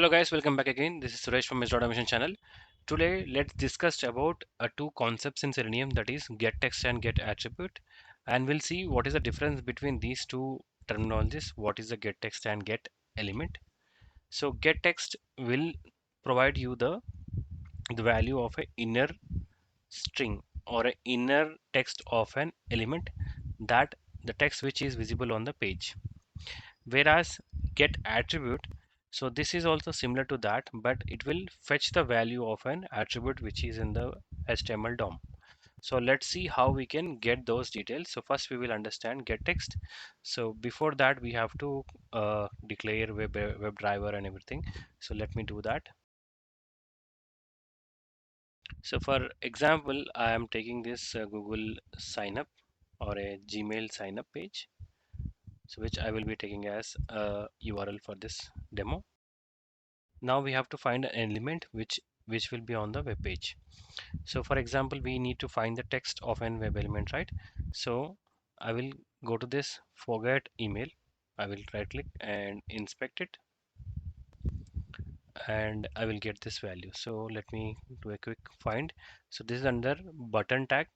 Hello guys, welcome back again. This is Suresh from Automation channel. Today let's discuss about two concepts in Selenium, that is getText and getAttribute, and we'll see what is the difference between these two terminologies. What is the getText and getElement? So getText will provide you the value of an inner string or an inner text of an element, that the text which is visible on the page. Whereas get attribute, so this is also similar to that, but it will fetch the value of an attribute which is in the HTML DOM. So let's see how we can get those details. So first we will understand get text. So before that we have to declare webdriver and everything. So let me do that. So for example, I am taking this Google sign up or a Gmail sign up page, so which I will be taking as a URL for this demo. Now we have to find an element which will be on the web page. So for example, we need to find the text of an web element, right? So I will go to this forget email. I will right click and inspect it, and I will get this value. So let me do a quick find. So this is under button tag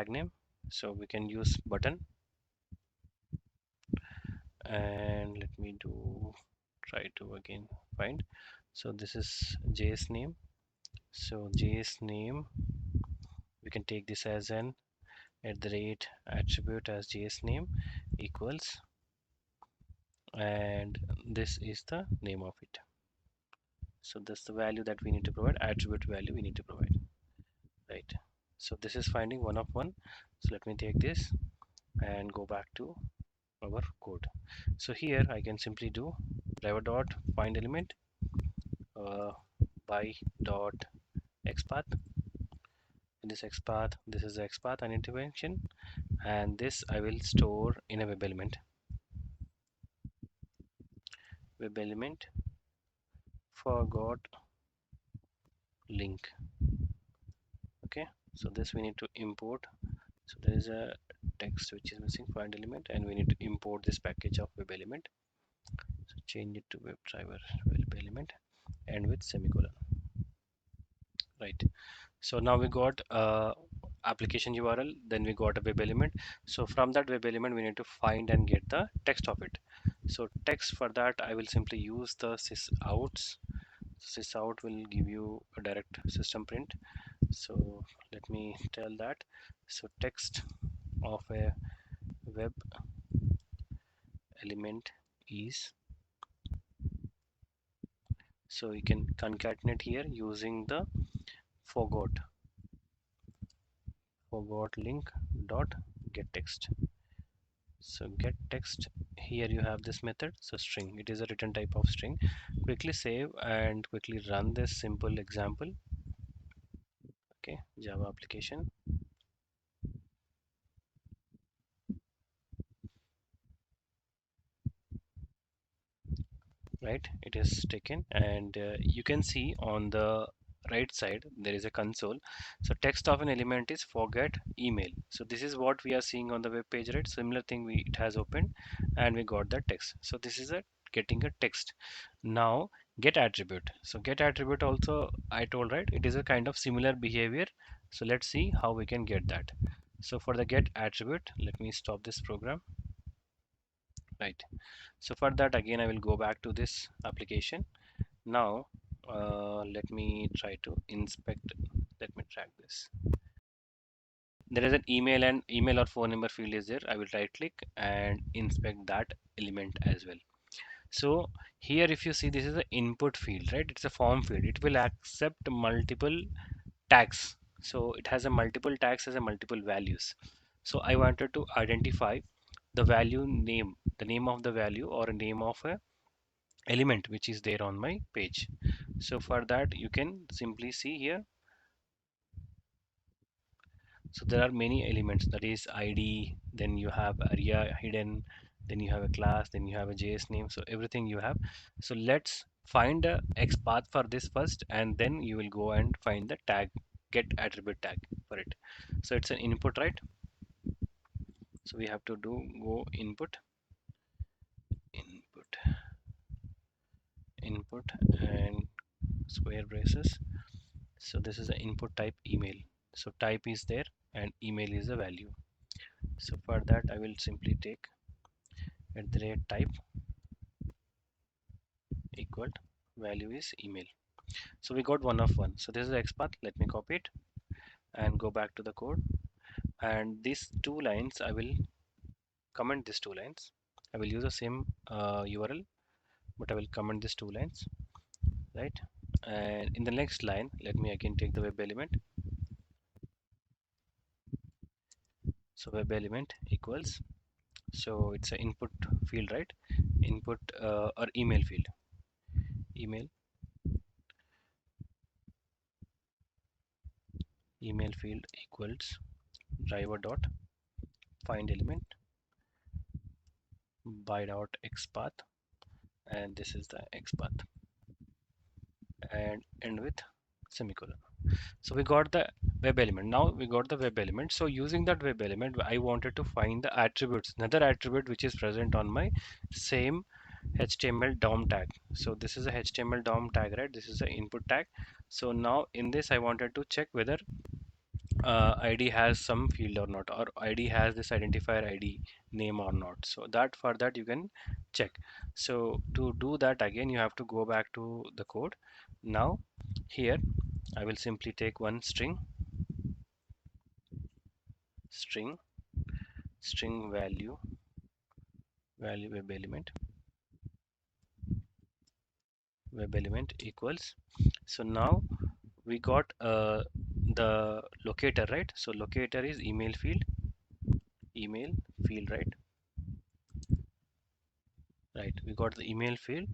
name. So we can use button, and let me do try to again find. So this is JS name. So JS name, we can take this as an @attribute as JS name equals, and this is the name of it. So that's the value that we need to provide, attribute value we need to provide, right? So this is finding one of one. So let me take this and go back to our code. So here I can simply do driver dot find element uh, by dot xpath. In this xpath, this is the xpath I need to mention, and this I will store in a web element forgot link. Okay, so this we need to import. So there is a text which is missing, find element, and we need to import this package of web element. So change it to webdriver web element and with semicolon, right? So now we got application URL, then we got a web element. So from that web element we need to find and get the text of it. So text, for that I will simply use the sysouts. Sysout will give you a direct system print. So let me tell that. So text of a web element is, so you can concatenate here using the forgot link dot get text. So get text, here you have this method. So string, it is a written type of string. Quickly save and quickly run this simple example. Okay, Java application, right? It is taken, and you can see on the right side there is a console. So text of an element is forget email. So this is what we are seeing on the web page, right? Similar thing, it has opened and we got the text. So this is a getting a text. Now get attribute. So get attribute also I told, right, it is a kind of similar behavior. So let's see how we can get that. So for the get attribute, let me stop this program, right? So for that again I will go back to this application. Now let me try to inspect. Let me track this. There is an email and email or phone number field is there. I will right click and inspect that element as well. So here if you see, this is an input field, right? It's a form field. It will accept multiple tags. So it has a multiple tags as a multiple values. So I wanted to identify the value name, the name of the value or a name of a element which is there on my page. So for that you can simply see here. So there are many elements, that is ID, then you have area hidden, then you have a class, then you have a JS name, so everything you have. So let's find a XPath for this first, and then you will go and find the tag, get attribute tag for it. So it's an input, right? So we have to do go input input and square braces. So this is the input type email. So type is there and email is the value. So for that I will simply take at the rate type equal value is email. So we got one of one. So this is the XPath. Let me copy it and go back to the code. And these two lines, I will comment these two lines. I will use the same URL, but I will comment these two lines, right? And in the next line, let me again take the web element. So web element equals, so it's an input field, right? Input or email field. Email, email field equals driver dot find element by dot XPath, and this is the XPath, and end with semicolon. So we got the web element. Now we got the web element. So using that web element, I wanted to find the attributes, another attribute which is present on my same HTML DOM tag. So this is a HTML DOM tag, right? This is the input tag. So now in this, I wanted to check whether ID has some field or not, or ID has this identifier ID name or not. So that for that you can check. So to do that again, you have to go back to the code. Now here I will simply take one string string value web element equals. So now we got the locator, right? So locator is email field, right? We got the email field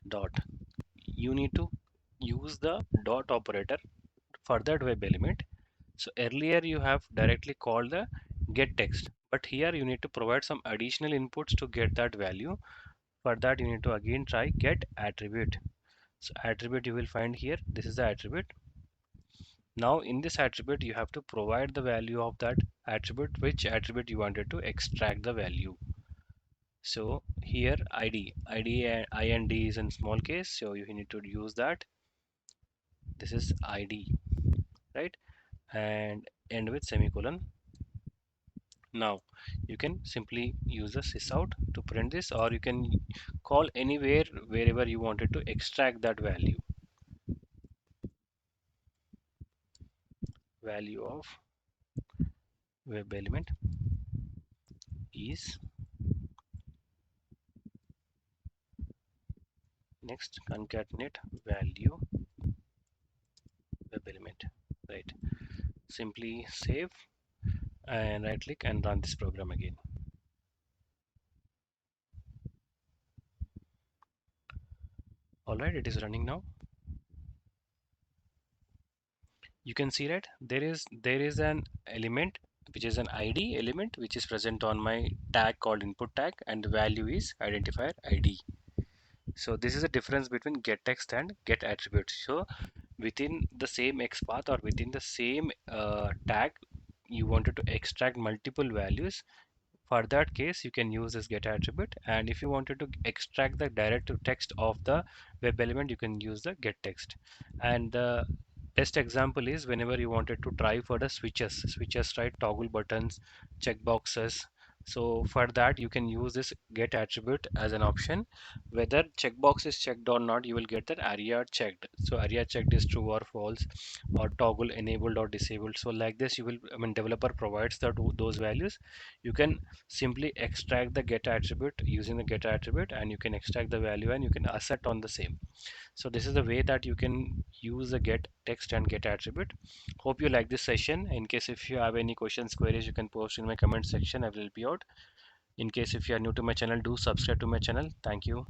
dot. You need to use the dot operator for that web element. So earlier you have directly called the getText, but here you need to provide some additional inputs to get that value. For that you need to again try getAttribute. So attribute you will find here. This is the attribute. Now in this attribute you have to provide the value of that attribute, which attribute you wanted to extract the value. So here ID and IND is in small case, so you need to use that. This is ID, right? And end with semicolon. Now you can simply use the sysout to print this, or you can call anywhere wherever you wanted to extract that value. Value of web element is, next concatenate value web element, right? Simply save and right click and run this program again. All right, it is running now. You can see that there is an element which is an ID element which is present on my tag called input tag, and the value is identifier ID. So this is the difference between getText and getAttribute. So within the same XPath or within the same tag, you wanted to extract multiple values. For that case, you can use this getAttribute, and if you wanted to extract the direct text of the web element, you can use the getText. And the best example is whenever you wanted to try for the switches, right? Toggle buttons, checkboxes. So for that, you can use this getAttribute as an option. Whether checkbox is checked or not, you will get that area checked. So area checked is true or false, or toggle enabled or disabled. So like this, you will, I mean, developer provides those values. You can simply extract the get attribute using the get attribute, and you can extract the value and you can asset on the same. So this is the way that you can use the get text and get attribute. Hope you like this session. In case if you have any questions, queries, you can post in my comment section. I will help you out. In case if you are new to my channel, do subscribe to my channel. Thank you.